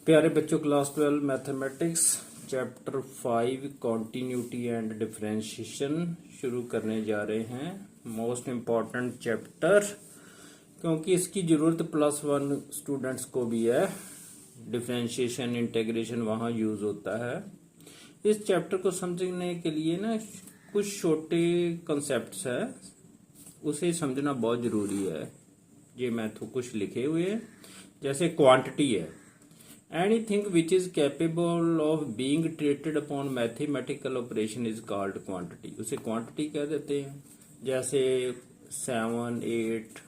प्यारे बच्चों, class 12 mathematics chapter 5 continuity and differentiation शुरू करने जा रहे हैं। मोस्ट इम्पॉर्टेंट चैप्टर, क्योंकि इसकी ज़रूरत +1 स्टूडेंट्स को भी है। डिफरेंशिएशन, इंटीग्रेशन वहाँ यूज़ होता है। इस चैप्टर को समझने के लिए ना कुछ छोटे कॉन्सेप्ट्स है, उसे समझना बहुत ज़रूरी है। ये मैं तो कुछ लिखे हुए हैं, जैसे क्वांटिटी है। Anything which is capable of being treated upon mathematical operation is called quantity। उसे quantity कह देते हैं। जैसे 7, 8,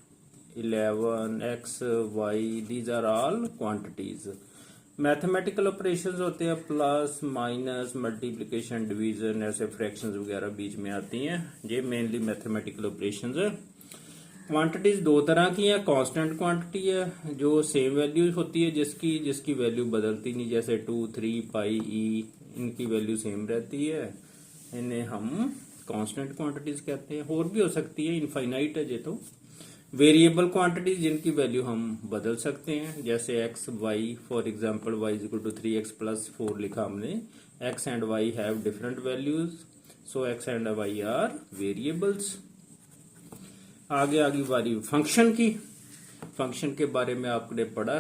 11, x, y, these are all quantities। Mathematical operations होते हैं प्लस, माइनस, मल्टीप्लिकेशन, डिवीजन, ऐसे फ्रैक्शंस वगैरह बीच में आती हैं। ये मेनली मैथमेटिकल ऑपरेशंस है। क्वांटिटीज दो तरह की है। कांस्टेंट क्वांटिटी है जो सेम वैल्यू होती है, जिसकी वैल्यू बदलती नहीं, जैसे 2, 3, पाई, ई, इनकी वैल्यू सेम रहती है। इन्हें हम कांस्टेंट क्वांटिटीज कहते हैं। और भी हो सकती है, इनफाइनाइट है ये तो। वेरिएबल क्वांटिटीज जिनकी वैल्यू हम बदल सकते हैं, जैसे X, Y. For example y = 3x + 4 लिखा हमने। x and y have different values, so x and y are variables. आगे बारी फंक्शन की। फंक्शन के बारे में आपने पढ़ा,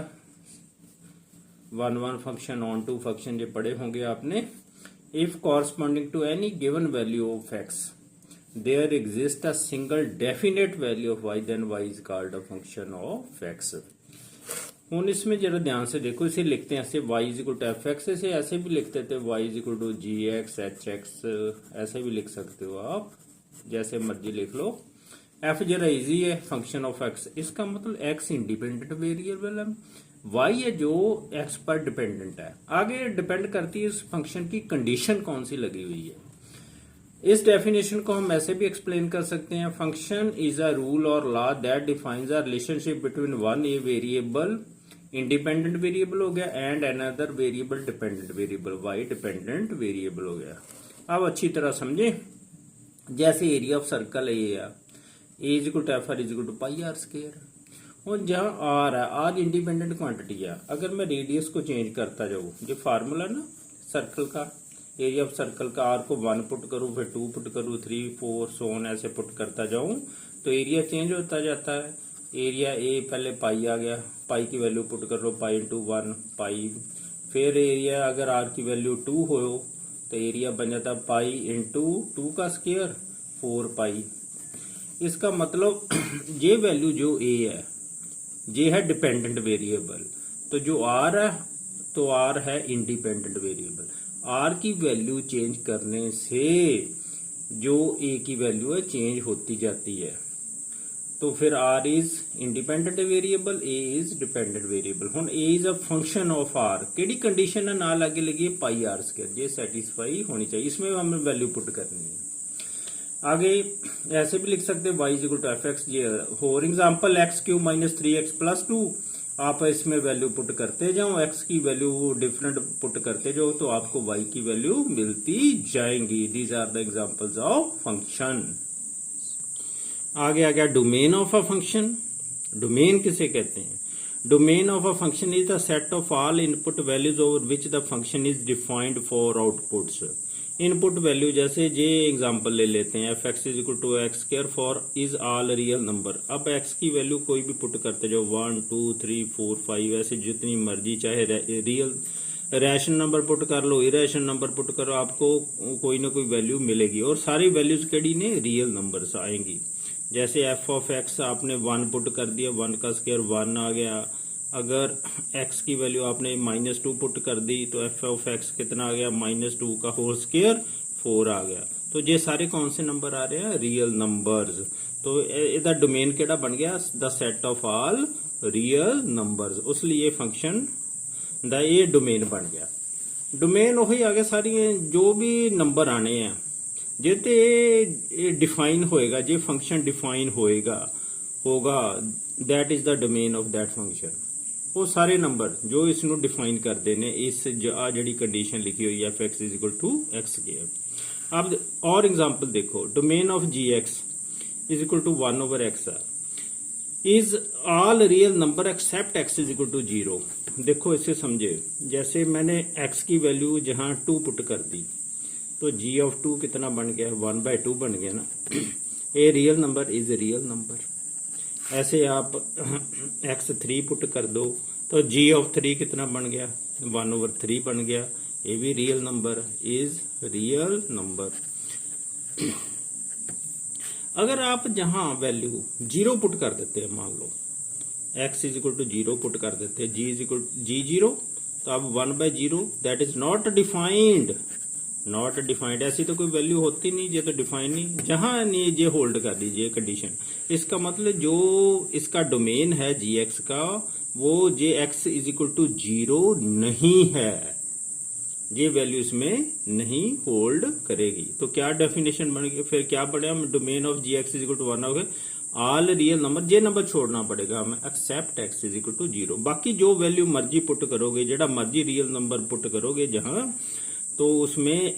1 फंक्शन, ऑन टू फंक्शन ये पढ़े होंगे आपने। If corresponding to any given value of X there exist a single definite value of Y, then Y is called a function of X. हूँ इसमें जरा ध्यान से देखो, इसे लिखते हैं ऐसे y = f(x), इसे ऐसे भी लिखते थे y = gx, hx, ऐसे भी लिख सकते हो आप, जैसे मर्जी लिख लो। f जरा इजी है, फंक्शन ऑफ x। इसका मतलब x इंडिपेंडेंट वेरिएबल है, y है जो x पर डिपेंडेंट है। आगे डिपेंड करती है इस फंक्शन की कंडीशन कौन सी लगी हुई है। इस डेफिनेशन को हम ऐसे भी एक्सप्लेन कर सकते हैं, फंक्शन इज अ रूल और law that defines a relationship between one a variable, independent variable हो गया, and another variable, dependent variable, y dependent variable हो गया। अब अच्छी तरह समझे, जैसे एरिया ऑफ सर्कल है ये, a = f = πr²। और जहां r है, r इंडिपेंडेंट क्वांटिटी है। अगर मैं रेडियस को चेंज करता जाऊं, जो फार्मूला ना सर्कल का, एरिया ऑफ सर्कल का, r को 1 पुट करूं, फिर 2 पुट करूं, 3, 4, so on ऐसे पुट करता जाऊं, तो एरिया चेंज होता जाता है। एरिया a पहले पाई आ गया, पाई की वैल्यू पुट कर लो, पाई × 1 पाई। फिर एरिया अगर r की वैल्यू 2 हो तो एरिया बन जाता पाई × 2 का स्क्वायर, 4 पाई। इसका मतलब ये वैल्यू जो a है, ये है डिपेंडेंट वेरिएबल, तो जो r है, तो r है इंडिपेंडेंट वेरिएबल। r की वैल्यू चेंज करने से जो a की वैल्यू है चेंज होती जाती है, तो फिर r is independent variable, a is dependent variable. हुण a is a function of r, केड़ी कंडीशन है नाल आगे लगी है πr², ये सैटिस्फाई होनी चाहिए। इसमें हमें वैल्यू पुट करनी है। आगे ऐसे भी लिख सकते हैं y = f(x). ये फॉर एग्जाम्पल x³ - 3x + 2, आप इसमें वैल्यू पुट करते जाओ, x की वैल्यू डिफरेंट पुट करते जाओ, तो आपको y की वैल्यू मिलती जाएंगी। These are the examples of function. आगे आ गया domain of a function. Domain किसे कहते हैं? Domain of a function is the set of all input values over which the function is defined for outputs. Input value, जैसे ये example ले लेते हैं, f(x) = x² for is all real number. अब x की वैल्यू कोई भी put करते जाओ, 1, 2, 3, 4, 5, ऐसे जितनी मर्जी, चाहे रियल रैशनल नंबर पुट कर लो, इरेशनल नंबर पुट करो, आपको कोई ना कोई वैल्यू मिलेगी। और सारी वैल्यूज केड़ी ने? रियल नंबर्स आएंगी। जैसे f(x) आपने 1 पुट कर दिया, 1 का स्क्वायर 1 आ गया। अगर x की वैल्यू आपने -2 पुट कर दी, तो f(x) कितना आ गया? -2 का होल स्क्वायर 4 आ गया। तो ये सारे कौन से नंबर आ रहे हैं? Real numbers. तो इधर डोमेन केड़ा बन गया? The set of all real numbers. उसलिए फंक्शन द ये डोमेन बन गया। डोमेन वही आ गया, सारी जो भी नंबर आने हैं जे ते डिफाइन होएगा, जे फंक्शन डिफाइन होगा, that is the domain of that function. वो सारे नंबर जो इसनों डिफाइन करते हैं, इस जी कंडीशन लिखी हुई है f(x) = x²। अब और एग्जांपल देखो, डोमेन ऑफ gx = 1/x है। Is all real number except x is equal to 0। देखो इसे समझे, जैसे मैंने एक्स की वैल्यू जहां 2 पुट कर दी तो जी ऑफ 2 कितना बन गया, 1/2 बन गया ना। A real number is a real number. ऐसे आप x3 पुट कर दो तो जी ऑफ 3 कितना बन गया, 1/3 बन गया। ये भी real number is real number. अगर आप जहां वैल्यू 0 पुट कर देते हैं, मान लो x is equal to 0 put कर देते हैं, g इज इक्वल g0, तो अब 1/0 that is not defined. Not defined ऐसी तो कोई वैल्यू होती नहीं, ये तो डिफाइंड नहीं, जहां नहीं ये होल्ड कर दीजिए कंडीशन। इसका मतलब जो इसका डोमेन है gx का, वो jx इज इक्वल टू 0 नहीं है, ये वैल्यू इसमें नहीं होल्ड करेगी। तो क्या डेफिनेशन बन गई, फिर क्या बढ़िया, domain of gx is equal to 1 हो गए। ऑल रियल नंबर, ये नंबर छोड़ना पड़ेगा हमें, except x is equal to 0। बाकी जो वैल्यू मर्जी पुट करोगे, जेड़ा मर्जी रियल नंबर पुट करोगे जहां, तो उसमें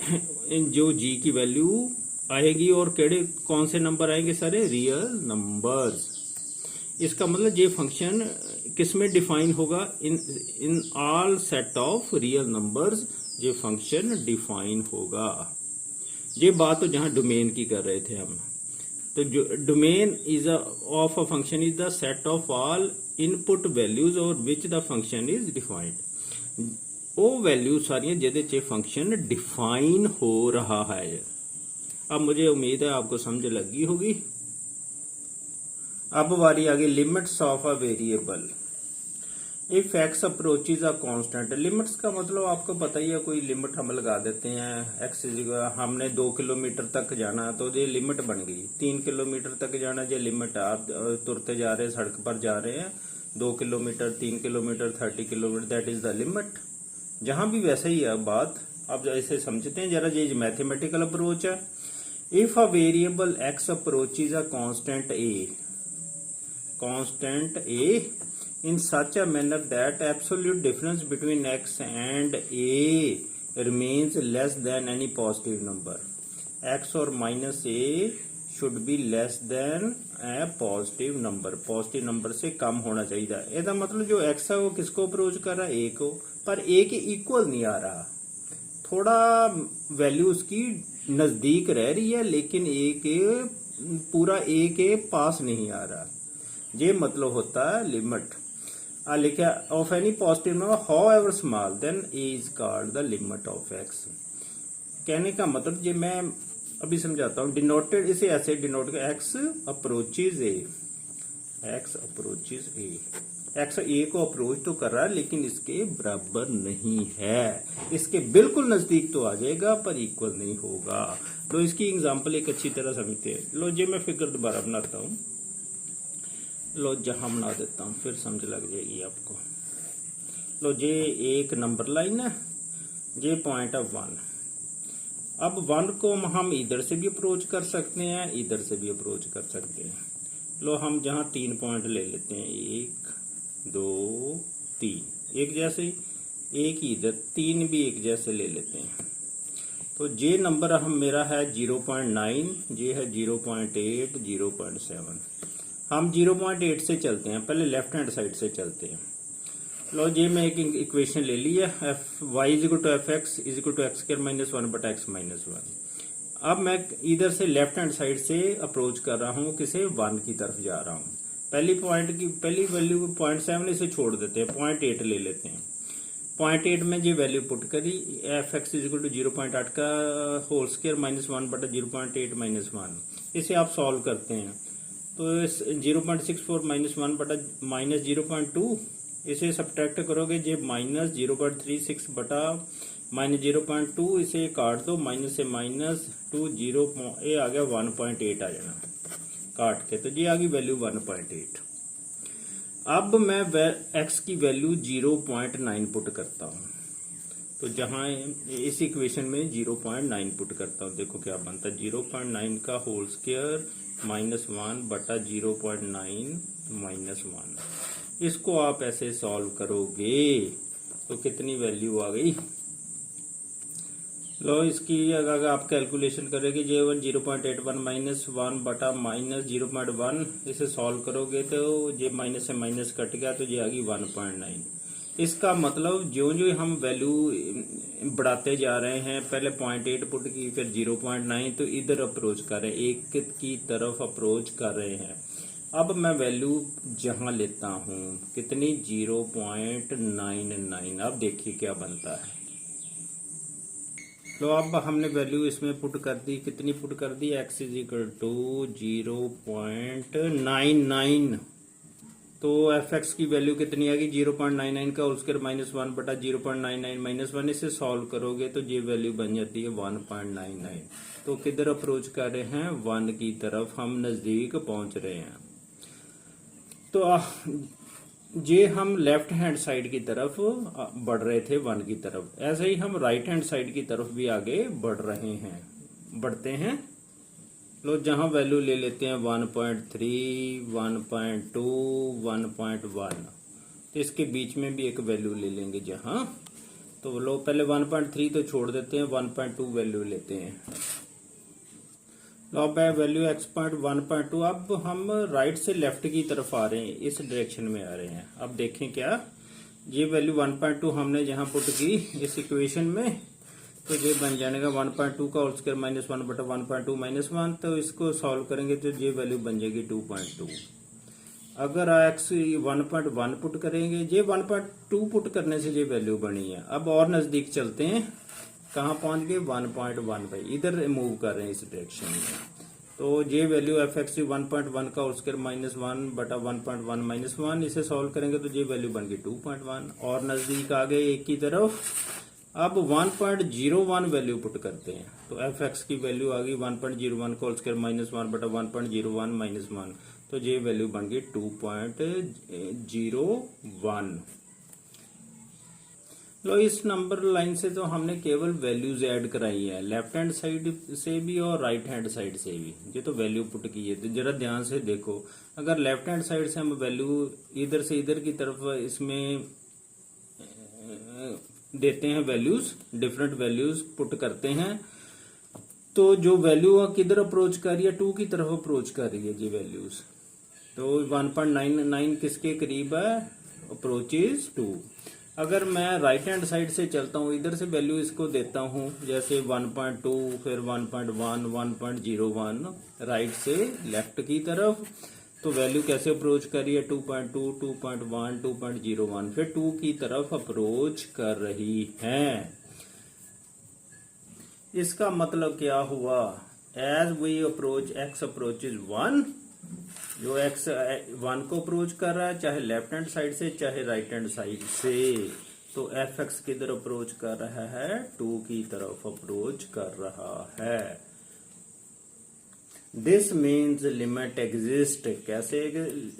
जो g की वैल्यू आएगी और केड़े कौन से नंबर आएंगे, सारे रियल नंबर्स। इसका मतलब ये फंक्शन किसमें डिफाइन होगा, in all set of real numbers ये फंक्शन डिफाइन होगा। ये बात तो जहां डोमेन की कर रहे थे हम, तो जो domain is of a function is the set of all input values और which the function is defined. वो वैल्यू सारियां जिहदे च फंक्शन डिफाइन हो रहा है। अब मुझे उम्मीद है आपको समझ लगी होगी। अब बारी आ गई limits of a variable. If x approaches a constant. Limits का मतलब आपको पता ही है, कोई लिमिट हम लगा देते हैं, एक्स हमने 2 किलोमीटर तक जाना तो ये लिमिट बन गई, 3 किलोमीटर तक जाना ये लिमिट है। आप तुरते जा रहे हैं, सड़क पर जा रहे हैं, 2 kilometre, 3 kilometre, 30 kilometre, that is the limit. जहां भी वैसे ही है बात, आप जैसे समझते हैं जरा, ये मैथमेटिकल अप्रोच है। If a variable x approaches a constant A in such a manner that absolute difference between x and a remains less than any positive number, x or minus a should be less than a positive number, positive number से कम होना चाहिए। ਇਹਦਾ मतलब जो x है वो किसको approach कर रहा है, a को, पर a के इक्वल नहीं आ रहा, थोड़ा वैल्यू उसकी नजदीक रह रही है लेकिन a के पूरा a के पास नहीं आ रहा। ये मतलब होता है लिमिट। लिखा of any positive number however small then a is called the limit of x. कहने का मतलब, ये मैं अभी समझाता हूं, डिनोटेड, इसे ऐसे डिनोट कर, एक्स अप्रोचेज ए, एक्स अप्रोचेज ए, एक्स ए को अप्रोच तो कर रहा है लेकिन इसके बराबर नहीं है, इसके बिल्कुल नजदीक तो आ जाएगा पर इक्वल नहीं होगा। तो इसकी एग्जांपल एक अच्छी तरह समझते हैं। लो जी मैं फिगर दोबारा बनाता हूं, लो जहां बना देता हूं, फिर समझ लग जाएगी आपको। लो ये एक नंबर लाइन है, ये पॉइंट है 1। अब 1 को हम इधर से भी अप्रोच कर सकते हैं, इधर से भी अप्रोच कर सकते हैं। लो हम जहां 3 पॉइंट ले लेते हैं, 1 2 3, एक जैसे, एक ही इधर, 3 भी एक जैसे ले लेते हैं। तो ये नंबर हम मेरा है 0.9, ये है 0.8, 0.7। हम 0.8 से चलते हैं, पहले लेफ्ट हैंड साइड से चलते हैं। लो जी मैं एक इक्वेशन ले ली है, y is equal to f x is equal to x square minus 1 बटा एक्स माइनस 1। अब मैं इधर से लेफ्ट हैंड साइड से अप्रोच कर रहा हूं, किसे, 1 की तरफ जा रहा हूं। पहली पॉइंट की पहली वैल्यू 0.7, इसे छोड़ देते हैं, 0.8 ले लेते हैं। 0.8 में ये वैल्यू पुट करी, f x is equal to 0.8 का होल स्क्वायर माइनस 1 बटा 0.8 माइनस 1। इसे आप सॉल्व करते हैं तो 0.64 माइनस 1 बटा माइनस 0.2, इसे सब्ट्रैक्ट करोगे, ये माइनस 0.36 बटा माइनस 0.2, इसे काट दो, माइनस से माइनस 2, 0 ये आ गया 1.8 आ जाना काट के, तो ये आ गई वैल्यू 1.8। अब मैं x की वैल्यू 0.9 पुट करता हूं, तो जहां इस इक्वेशन में 0.9 पुट करता हूं, देखो क्या बनता है, 0.9 का होल स्क्वायर माइनस 1 बटा 0.9 माइनस 1। इसको आप ऐसे सॉल्व करोगे तो कितनी वैल्यू आ गई, लो इसकी अगर आप कैलकुलेशन करेंगे J1 0.81 माइनस 1 बटा माइनस 0.1, इसे सॉल्व करोगे तो ये माइनस से माइनस कट गया तो ये आ गई 1.9। इसका मतलब जो जो हम वैल्यू बढ़ाते जा रहे हैं, पहले 0.8 पुट की फिर 0.9, तो इधर अप्रोच कर रहे हैं, एक की तरफ अप्रोच कर रहे हैं। अब मैं वैल्यू जहां लेता हूं कितनी 0.99, अब देखिए क्या बनता है। तो अब हमने वैल्यू इसमें पुट कर दी, कितनी पुट कर दी, x इज इक्वल टू 0.99। तो एफ एक्स की वैल्यू कितनी आ गई 0.99 का होल स्क्वायर माइनस 1 बटा 0.99 माइनस 1, इसे सॉल्व करोगे तो ये वैल्यू बन जाती है 1.99। तो किधर अप्रोच कर रहे हैं, 1 की तरफ हम नजदीक पहुंच रहे हैं। तो ये हम लेफ्ट हैंड साइड की तरफ बढ़ रहे थे 1 की तरफ, ऐसे ही हम राइट हैंड साइड की तरफ भी आगे बढ़ रहे हैं, बढ़ते हैं। लो जहां वैल्यू ले लेते हैं 1.3, 1.2, 1.1, तो इसके बीच में भी एक वैल्यू ले लेंगे जहां, तो लो पहले 1.3 तो छोड़ देते हैं, 1.2 वैल्यू लेते हैं। अब वैल्यू x.1.2, अब हम राइट से लेफ्ट की तरफ आ रहे हैं, इस डायरेक्शन में आ रहे हैं। अब देखें क्या, ये वैल्यू 1.2 हमने जहां पुट की इस इक्वेशन में, तो ये बन जाएगा 1.2 का होल स्क्वायर माइनस 1 बटा 1.2 माइनस 1, तो इसको सॉल्व करेंगे तो ये वैल्यू बन जाएगी 2.2। अगर x 1.1 पुट करेंगे, ये 1.2 पुट करने से ये वैल्यू बनी है। अब और नजदीक चलते हैं, कहाँ पहुंच गए 1.1 भाई, इधर मूव कर रहे हैं इस डायरेक्शन में। तो ये वैल्यू एफ एक्स 1.1 का होल स्क्वायर माइनस 1 बटा 1.1 माइनस 1, इसे सॉल्व करेंगे तो ये वैल्यू बन गई 2.1, और नजदीक आ गए एक की तरफ। अब 1.01 वैल्यू पुट करते हैं, तो एफ एक्स की वैल्यू आ गई 1.01 का होल स्क्वायर माइनस 1 बटा 1.01 माइनस 1, तो ये वैल्यू बन गई 2.01। लो इस नंबर लाइन से तो हमने केवल वैल्यूज ऐड कराई है, लेफ्ट हैंड साइड से भी और राइट हैंड साइड से भी, ये तो वैल्यू पुट की है। तो जरा ध्यान से देखो, अगर लेफ्ट हैंड साइड से हम वैल्यू इधर से इधर की तरफ इसमें देते हैं, वैल्यूज डिफरेंट वैल्यूज पुट करते हैं, तो जो वैल्यू किधर अप्रोच कर रही है, 2 की तरफ अप्रोच कर रही है जी वैल्यूज। तो 1.99 किसके करीब है, अप्रोच इज 2। अगर मैं राइट हैंड साइड से चलता हूं, इधर से वैल्यू इसको देता हूं, जैसे 1.2 फिर 1.1, 1.01 राइट से लेफ्ट की तरफ, तो वैल्यू कैसे अप्रोच कर रही है 2.2, 2.1, 2.01, फिर 2 की तरफ अप्रोच कर रही है। इसका मतलब क्या हुआ, as we approach x approaches 1, जो x 1 को अप्रोच कर रहा है, चाहे लेफ्ट हैंड साइड से चाहे राइट हैंड साइड से, तो एफ एक्स किधर अप्रोच कर रहा है, 2 की तरफ अप्रोच कर रहा है। दिस मीन्स लिमिट एग्जिस्ट, कैसे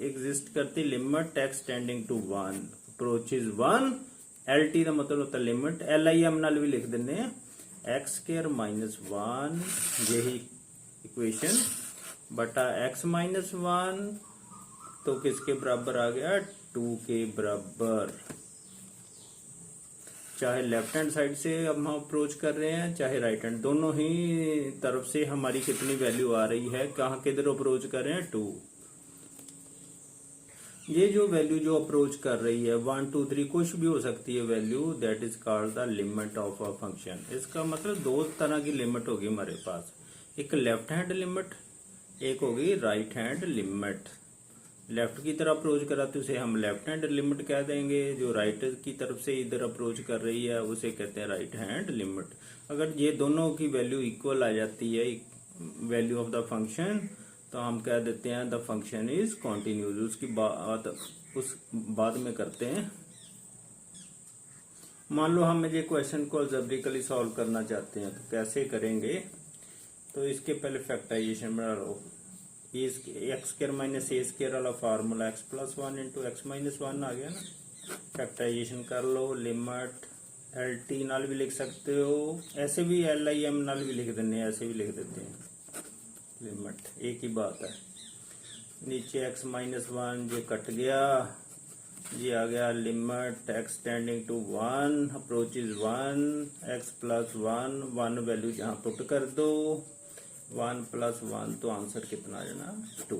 एग्जिस्ट करती, limit x tending to 1 approaches 1, L T का मतलब होता है लिमिट, एल आई एम नाल भी लिख देने हैं, एक्स स्क्वायर माइनस 1, यही इक्वेशन, बटा x माइनस 1, तो किसके बराबर आ गया, 2 के बराबर। चाहे लेफ्ट हैंड साइड से हम अप्रोच कर रहे हैं चाहे राइट हैंड, दोनों ही तरफ से हमारी कितनी वैल्यू आ रही है, कहां किधर अप्रोच कर रहे हैं, 2। ये जो वैल्यू जो अप्रोच कर रही है 1, 2, 3 कुछ भी हो सकती है value, that is called the limit of a function. इसका मतलब दो तरह की लिमिट होगी हमारे पास, एक लेफ्ट हैंड लिमिट, एक होगी राइट हैंड लिमिट। लेफ्ट की तरफ अप्रोच करा तो उसे हम लेफ्ट हैंड लिमिट कह देंगे, जो राइट की तरफ से इधर अप्रोच कर रही है उसे कहते हैं राइट हैंड लिमिट। अगर ये दोनों की वैल्यू इक्वल आ जाती है, वैल्यू ऑफ द फंक्शन, तो हम कह देते हैं द फंक्शन इज कॉन्टिन्यूस। उसकी बात उस बाद में करते हैं। मान लो हम ये क्वेश्चन को अलजेब्रिकली सॉल्व करना चाहते हैं, तो कैसे करेंगे, तो इसके पहले फैक्टराइजेशन बना लो, एक्स स्क्वायर माइनस ए स्क्वायर वाला formula x plus 1 into x minus 1 आ गया ना, फैक्टराइजेशन कर लो, लिमिट एल टी नाल भी लिख सकते हो, ऐसे भी एल आई एम नाल भी लिख देने, ऐसे भी लिख देते हैं, लिमिट एक ही बात है। नीचे एक्स माइनस 1 ये कट गया, जी आ गया limit x tending to 1 approaches 1 x plus 1 value जहां पुट कर दो 1 प्लस 1 तो आंसर कितना आ जाना 2।